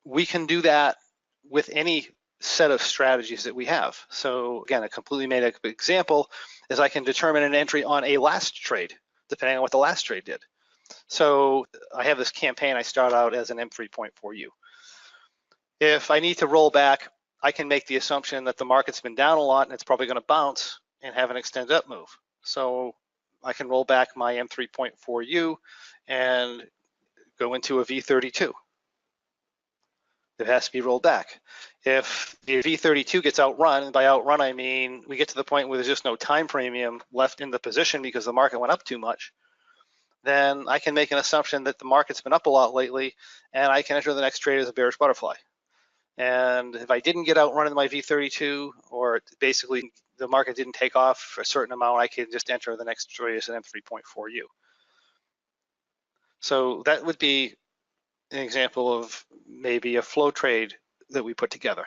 we can do that with any set of strategies that we have. So again, a completely made up example is I can determine an entry on a last trade, depending on what the last trade did. So I have this campaign, I start out as an M3.4U. If I need to roll back, I can make the assumption that the market's been down a lot and it's probably going to bounce and have an extended up move. So I can roll back my M3.4U and go into a V32. It has to be rolled back. If the V32 gets outrun, and by outrun I mean we get to the point where there's just no time premium left in the position because the market went up too much, then I can make an assumption that the market's been up a lot lately and I can enter the next trade as a bearish butterfly. And if I didn't get outrun in my V32, or basically the market didn't take off for a certain amount, I can just enter the next trade as an M3.4U. So that would be an example of maybe a flow trade that we put together.